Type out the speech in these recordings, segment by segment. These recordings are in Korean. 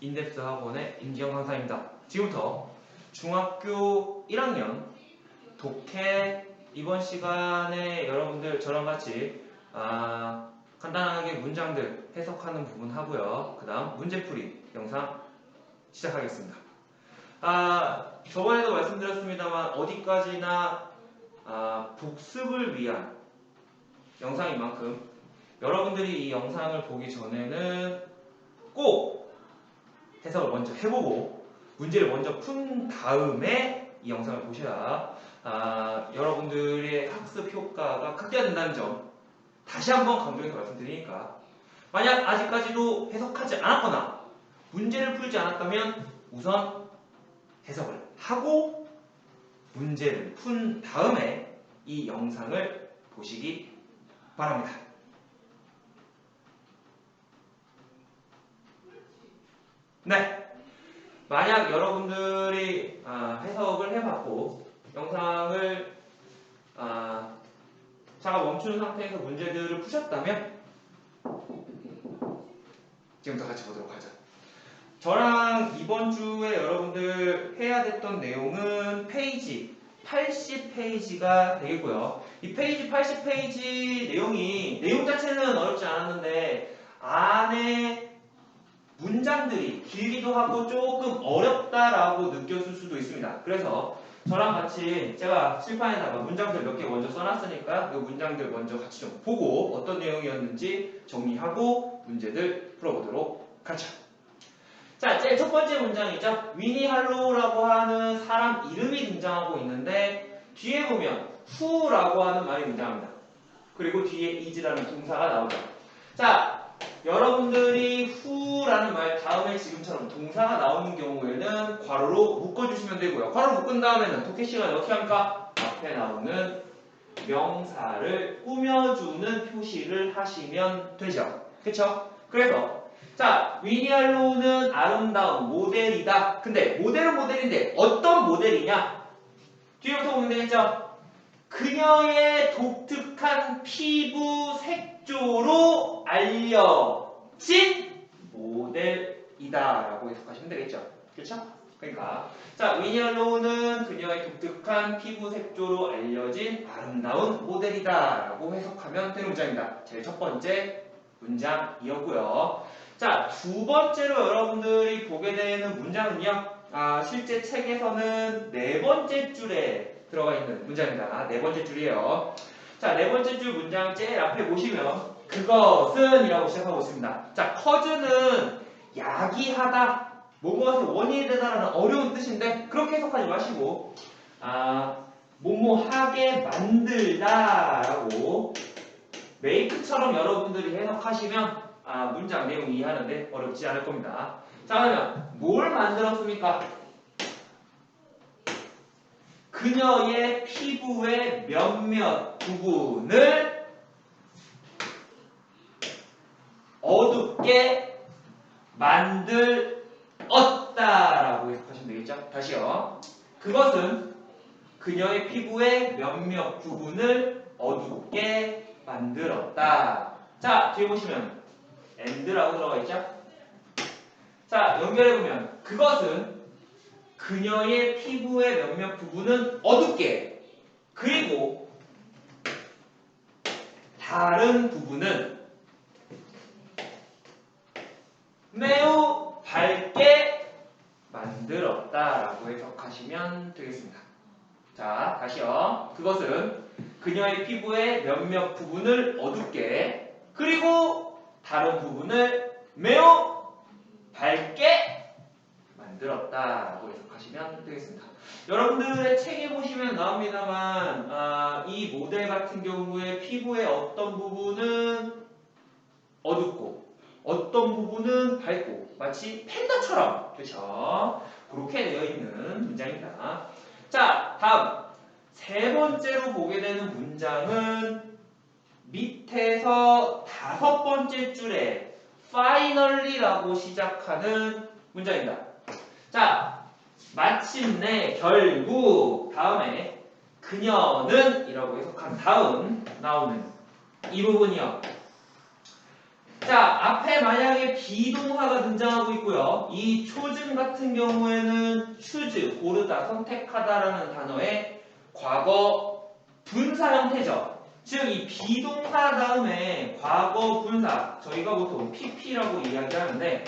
인덱스 학원의 임지영 강사입니다. 지금부터 중학교 1학년 독해 이번 시간에 여러분들 저랑 같이 간단하게 문장들 해석하는 부분 하고요. 그 다음 문제풀이 영상 시작하겠습니다. 저번에도 말씀드렸습니다만 어디까지나 복습을 위한 영상인 만큼 여러분들이 이 영상을 보기 전에는 꼭 해석을 먼저 해보고 문제를 먼저 푼 다음에 이 영상을 보셔야 여러분들의 학습 효과가 극대화된다는 점 다시 한번 강조해서 말씀드리니까, 만약 아직까지도 해석하지 않았거나 문제를 풀지 않았다면 우선 해석을 하고 문제를 푼 다음에 이 영상을 보시기 바랍니다. 네, 만약 여러분들이 해석을 해봤고 영상을 잠깐 멈춘 상태에서 문제들을 푸셨다면 지금부터 같이 보도록 하죠. 저랑 이번 주에 여러분들 해야 됐던 내용은 페이지 80페이지가 되겠고요. 이 페이지 80페이지 내용 자체는 어렵지 않았는데 안에 문장들이 길기도 하고 조금 어렵다라고 느꼈을 수도 있습니다. 그래서 저랑 같이 제가 칠판에다가 문장들 몇 개 먼저 써놨으니까 이 문장들 먼저 같이 좀 보고 어떤 내용이었는지 정리하고 문제들 풀어보도록 하죠. 자, 제일 첫 번째 문장이죠. 위니 할로우라고 하는 사람 이름이 등장하고 있는데 뒤에 보면 who라고 하는 말이 등장합니다. 그리고 뒤에 is라는 동사가 나오죠. 자, 여러분들이 who라는 말 다음에 지금처럼 동사가 나오는 경우에는 괄호로 묶어주시면 되고요. 괄호로 묶은 다음에는 독해 시간에 어떻게 합니까? 앞에 나오는 명사를 꾸며주는 표시를 하시면 되죠. 그쵸? 그래서 자, 위니 할로우는 아름다운 모델이다. 근데 모델은 모델인데 어떤 모델이냐? 뒤에부터 보면 되겠죠? 그녀의 독특한 피부 색조로 알려진 모델이다 라고 해석하시면 되겠죠. 그렇죠? 그러니까 자, 위니 할로우는 그녀의 독특한 피부 색조로 알려진 아름다운 모델이다 라고 해석하면 되는 문장입니다. 제일 첫 번째 문장이었고요. 자, 두 번째로 여러분들이 보게 되는 문장은요, 실제 책에서는 네 번째 줄에 들어가 있는 문장입니다. 네 번째 줄이에요. 자, 네 번째 줄 문장 제일 앞에 보시면 그것은 이라고 시작하고 있습니다. 자, 커즈는 야기하다, 뭐뭐에서 원인이 되다라는 어려운 뜻인데 그렇게 해석하지 마시고 뭐뭐하게 만들다 라고 메이크처럼 여러분들이 해석하시면 문장 내용 이해하는데 어렵지 않을 겁니다. 자, 그러면 뭘 만들었습니까? 그녀의 피부의 몇몇 부분을 어둡게 만들었다라고 해석하시면 되겠죠? 다시요. 그것은 그녀의 피부의 몇몇 부분을 어둡게 만들었다. 자, 뒤에 보시면 and라고 들어가 있죠? 자, 연결해보면 그것은 그녀의 피부의 몇몇 부분은 어둡게, 그리고 다른 부분은 매우 밝게 만들었다라고 해석하시면 되겠습니다. 자, 다시요. 그것은 그녀의 피부의 몇몇 부분을 어둡게, 그리고 다른 부분을 매우 밝게 만들었다라고 해석하시면 되겠습니다. 여러분들의 책에 보시면 나옵니다만 이 모델 같은 경우에 피부의 어떤 부분은 어둡고 어떤 부분은 밝고 마치 팬더처럼, 그렇죠? 그렇게 되어 있는 문장입니다. 자, 다음 세 번째로 보게 되는 문장은 밑에서 다섯 번째 줄에 finally라고 시작하는 문장입니다. 자, 마침내, 결국 다음에 그녀는 이라고 해석한 다음 나오는 이 부분이요. 자, 앞에 만약에 비동사가 등장하고 있고요. 이 초즘 같은 경우에는 choose, 고르다, 선택하다라는 단어의 과거 분사 형태죠. 즉, 이 비동사 다음에 과거 분사, 저희가 보통 pp라고 이야기하는데,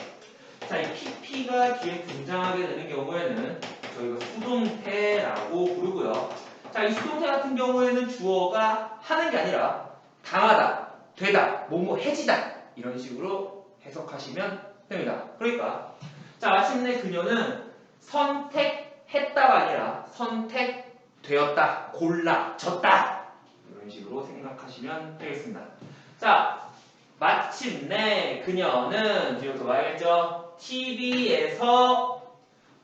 자, 이 pp가 뒤에 등장하게 되는 경우에는 저희가 수동태라고 부르고요. 자, 이 수동태 같은 경우에는 주어가 하는 게 아니라 당하다, 되다, 뭐뭐 해지다 이런 식으로 해석하시면 됩니다. 그러니까 자, 마침내 그녀는 선택했다가 아니라 선택되었다, 골라졌다 이런 식으로 생각하시면 되겠습니다. 자, 마침내 그녀는 지금부터 봐야겠죠? TV에서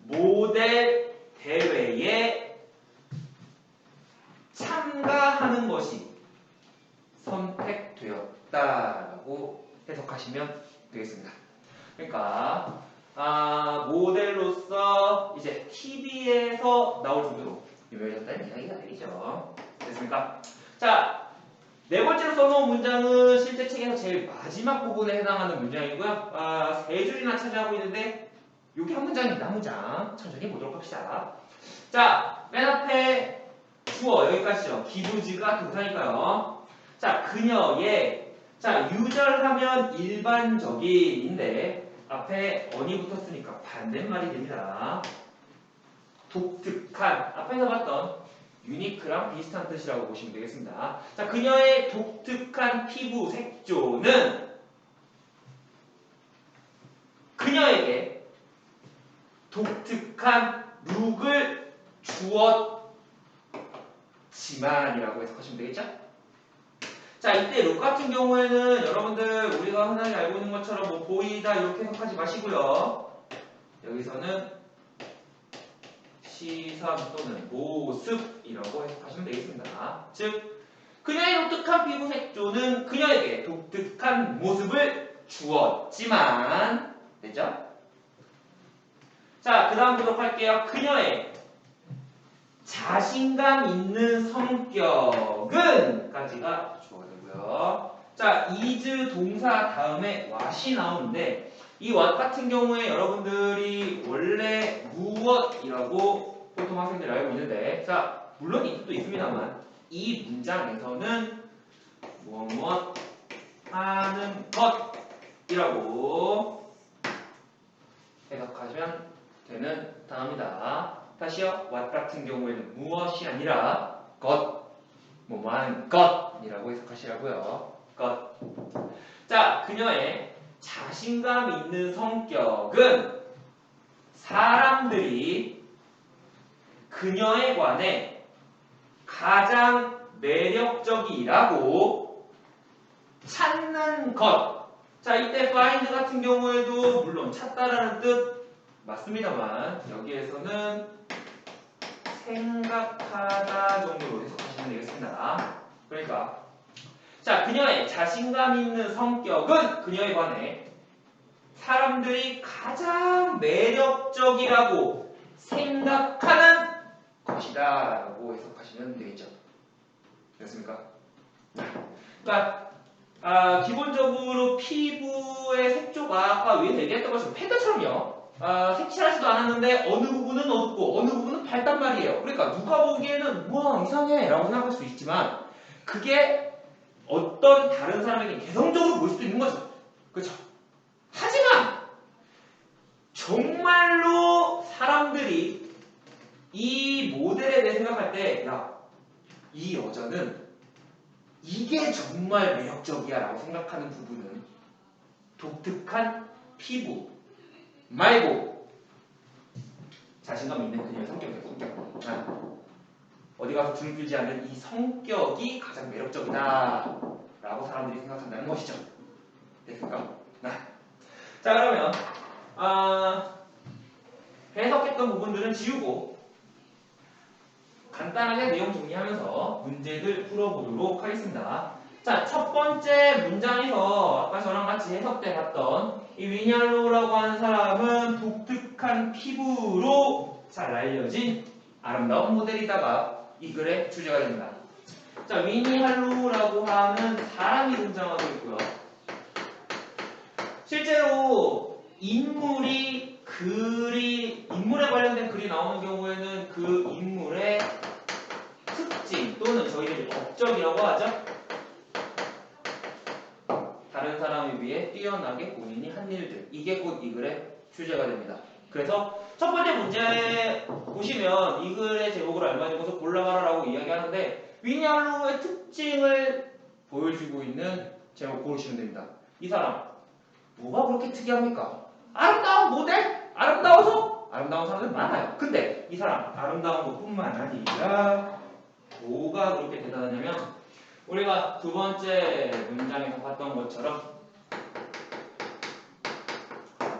모델 대회에 참가하는 것이 선택되었다라고 해석하시면 되겠습니다. 그러니까 모델로서 이제 TV에서 나올 정도로 유명해졌다는 이야기가 되겠죠. 됐습니까? 자, 네 번째로 써놓은 문장은 실제 책에서 제일 마지막 부분에 해당하는 문장이고요. 세 줄이나 차지하고 있는데 여기 한 문장입니다. 한 문장 천천히 보도록 합시다. 자, 맨 앞에 주어 여기까지죠. 기부지가 동사니까요. 자, 그녀의 자, 유절하면 일반적인인데 앞에 언이 붙었으니까 반대말이 됩니다. 독특한 앞에서 봤던 유니크랑 비슷한 뜻이라고 보시면 되겠습니다. 자, 그녀의 독특한 피부 색조는 그녀에게 독특한 룩을 주었지만이라고 해석하시면 되겠죠? 자, 이때 룩 같은 경우에는 여러분들 우리가 흔하게 알고 있는 것처럼 뭐 보이다 이렇게 해석하지 마시고요. 여기서는 시선 또는 모습이라고 해석하시면 되겠습니다. 즉, 그녀의 독특한 피부 색조는 그녀에게 독특한 모습을 주었지만 됐죠? 자, 그 다음 보도록 할게요. 그녀의 자신감 있는 성격은 까지가 주어가 되고요. 자, is 동사 다음에 what이 나오는데 이 what 같은 경우에 여러분들이 원래 무엇이라고 보통 학생들이 알고 있는데 자, 물론 이 뜻도 있습니다만 이 문장에서는 무엇 하는 것이라고 해석하시면 되는 단어입니다. 다시요. what 같은 경우에는 무엇이 아니라 것, 뭐하는 것이라고 해석하시라고요. 것. 자, 그녀의 자신감 있는 성격은 사람들이 그녀에 관해 가장 매력적이라고 찾는 것. 자, 이때 find 같은 경우에도 물론 찾다라는 뜻 맞습니다만 여기에서는 생각하다 정도로 해석하시면 되겠습니다. 그러니까 자, 그녀의 자신감 있는 성격은 그녀에 관해 사람들이 가장 매력적이라고 생각하는 것이다 라고 해석하시면 되겠죠. 됐습니까? 그러니까 기본적으로 피부의 색조가 아까 위에서 얘기했던 것처럼 패드처럼요. 색칠하지도 않았는데 어느 부분은 어둡고 어느 부분은 밝단 말이에요. 그러니까 누가 보기에는 우와 이상해 라고 생각할 수 있지만 그게 어떤 다른 사람에게 개성적으로 보일 수도 있는 거죠. 그렇죠? 하지만 정말로 사람들이 이 모델에 대해 생각할 때 야, 이 여자는 이게 정말 매력적이야 라고 생각하는 부분은 독특한 피부 말고 자신감 있는 그녀의 성격이에요. 성격. 어디 가서 들뜨지 않는 이 성격이 가장 매력적이다 라고 사람들이 생각한다는 것이죠. 됐습니까? 자, 그러면 해석했던 부분들은 지우고 간단하게 내용 정리하면서 문제들 풀어보도록 하겠습니다. 자, 첫 번째 문장에서 아까 저랑 같이 해석 때 봤던 이 위니할로우라고 하는 사람은 독특한 피부로 잘 알려진 아름다운 모델이다가 이 글의 주제가 됩니다. 자, 위니할로우라고 하는 사람이 등장하고 있고요. 실제로 인물에 관련된 글이 나오는 경우에는 그 인물의 특징 또는 저희들이 업적이라고 하죠. 다른 사람에 비해 뛰어나게 본인이 한 일들. 이게 곧 이 글의 주제가 됩니다. 그래서 첫 번째 문제 보시면 이 글의 제목을 알맞으면서 골라가라라고 이야기하는데 위니알로의 특징을 보여주고 있는 제목 고르시면 됩니다. 이 사람 뭐가 그렇게 특이합니까? 아름다운 모델? 아름다워서? 아름다운 사람들 많아요. 근데 이 사람 아름다운 것뿐만 아니라 뭐가 그렇게 대단하냐면 우리가 두 번째 문장에서 봤던 것처럼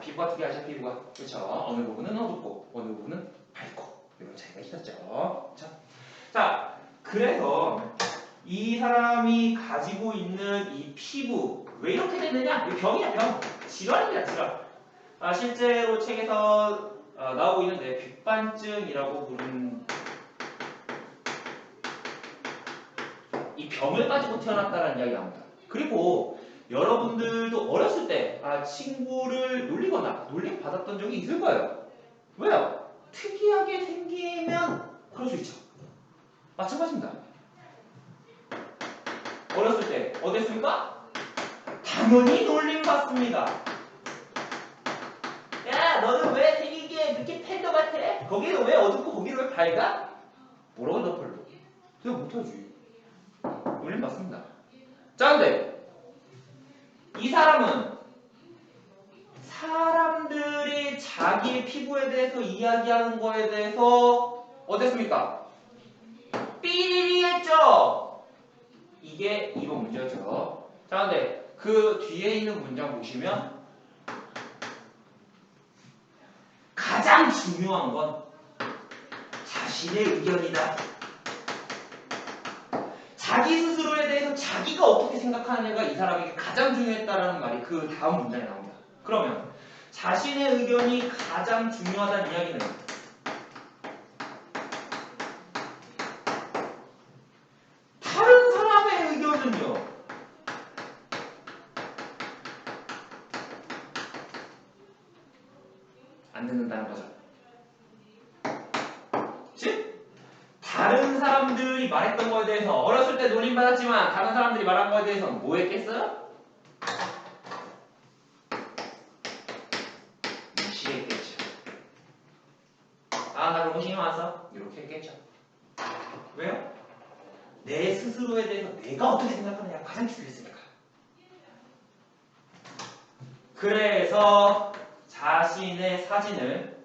피부가 특이하죠. 피부가. 그렇죠. 어느 부분은 어둡고 어느 부분은 밝고 이런 차이가 있었죠. 자, 그래서 이 사람이 가지고 있는 이 피부 왜 이렇게 됐느냐? 이 병이야 병. 질환이야 질환. 실제로 책에서 나오고 있는데 백반증이라고 부르는 이 병을 가지고 태어났다는 이야기가 나옵니다. 그리고 여러분들도 어렸을 때 친구를 놀리거나 놀림 받았던 적이 있을 거예요. 왜요? 특이하게 생기면 그럴 수 있죠. 마찬가지입니다. 어렸을 때 어땠습니까? 당연히 놀림 받습니다. 야, 너는 왜 생긴 게 느낌 팬더 같아? 거기는 왜 어둡고 거기는 왜 밝아? 뭐라고 너펄로? 그거 못하지. 놀림 받습니다. 자, 근데 이 사람은 사람들이 자기의 피부에 대해서 이야기하는 거에 대해서 어땠습니까? 삐리리했죠? 이게 이번 문제였죠. 자, 근데 그 뒤에 있는 문장 보시면 가장 중요한 건 자신의 의견이다. 자기 스스로에 대해서 자기가 어떻게 생각하느냐가 이 사람에게 가장 중요했다라는 말이 그 다음 문장에 나옵니다. 그러면 자신의 의견이 가장 중요하다는 이야기는 다른 사람의 의견은요. 안 듣는다는 거죠. 즉 다른 사람들이 말했던 거에 대해서 어렸을 때 놀림받았지만 다른 사람들이 말한 거에 대해서 뭐 했겠어요? 무시했겠죠. 나 그런 거 신경 안 써? 이렇게 했겠죠. 왜요? 내 스스로에 대해서 내가 어떻게 생각하느냐가 가장 중요했으니까. 그래서 자신의 사진을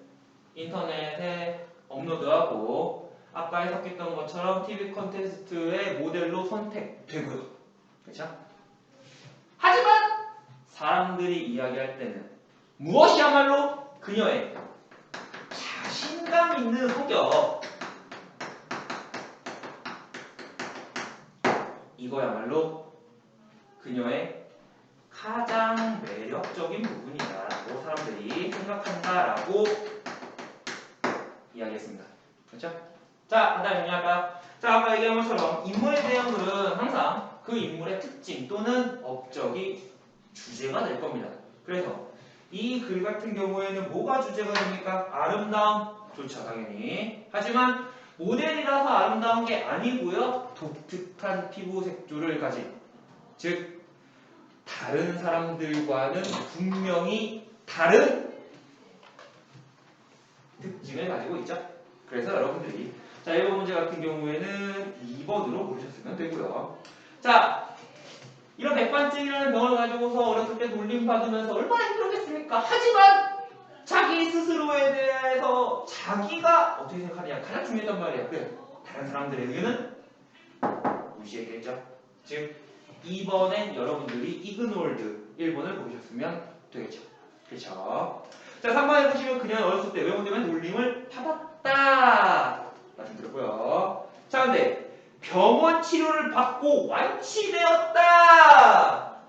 인터넷에 업로드하고 아까 해석했던 것처럼 TV 콘테스트의 모델로 선택되고요. 그렇죠? 하지만 사람들이 이야기할 때는 무엇이야말로 그녀의 자신감 있는 성격 이거야말로 그녀의 가장 매력적인 부분이다라고 사람들이 생각한다라고 이야기했습니다. 그렇죠? 자, 그 다음에 정리할까요? 자, 아까 얘기한 것처럼 인물에 대한 글은 항상 그 인물의 특징 또는 업적이 주제가 될 겁니다. 그래서 이 글 같은 경우에는 뭐가 주제가 됩니까? 아름다움. 좋죠, 당연히. 하지만 모델이라서 아름다운 게 아니고요. 독특한 피부 색조를 가진, 즉 다른 사람들과는 분명히 다른 특징을 가지고 있죠. 그래서 여러분들이 자, 이번 문제 같은 경우에는 2번으로 고르셨으면 되고요. 자, 이런 백반증이라는 병을 가지고서 어렸을 때 놀림받으면서 얼마나 힘들었겠습니까? 하지만 자기 스스로에 대해서 자기가 어떻게 생각하느냐 가장 중요했단 말이에요. 그래, 다른 사람들의 의견은 무시했겠죠. 즉 2번엔 여러분들이 이그놀드 1번을 보셨으면 되겠죠. 그렇죠. 자, 3번에 보시면 그냥 어렸을 때 외모 때문에 놀림을 받았다 말씀드렸고요. 자, 근데 병원 치료를 받고 완치되었다.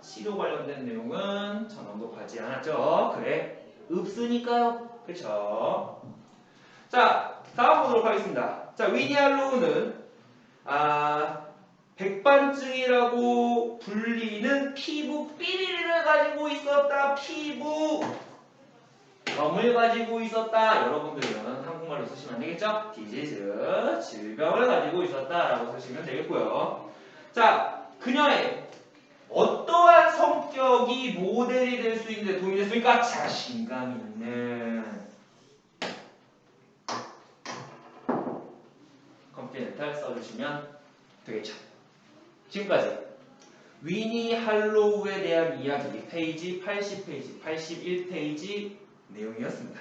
치료 관련된 내용은 전 언급하지 않았죠. 그래, 없으니까요. 그렇죠. 자, 다음 보도록 하겠습니다. 자, 위니알로우는 백반증이라고 불리는 피부 삐리리를 가지고 있었다. 피부 병을 가지고 있었다. 여러분들은 한국말로 쓰시면 안 되겠죠? 디지즈 질병을 가지고 있었다라고 쓰시면 되겠고요. 자, 그녀의 어떠한 성격이 모델이 될 수 있는데 도움이 됐습니까? 자신감 있는 컨피덴탈 써주시면 되겠죠. 지금까지 위니 할로우에 대한 이야기 페이지 80페이지, 81페이지 내용이었습니다.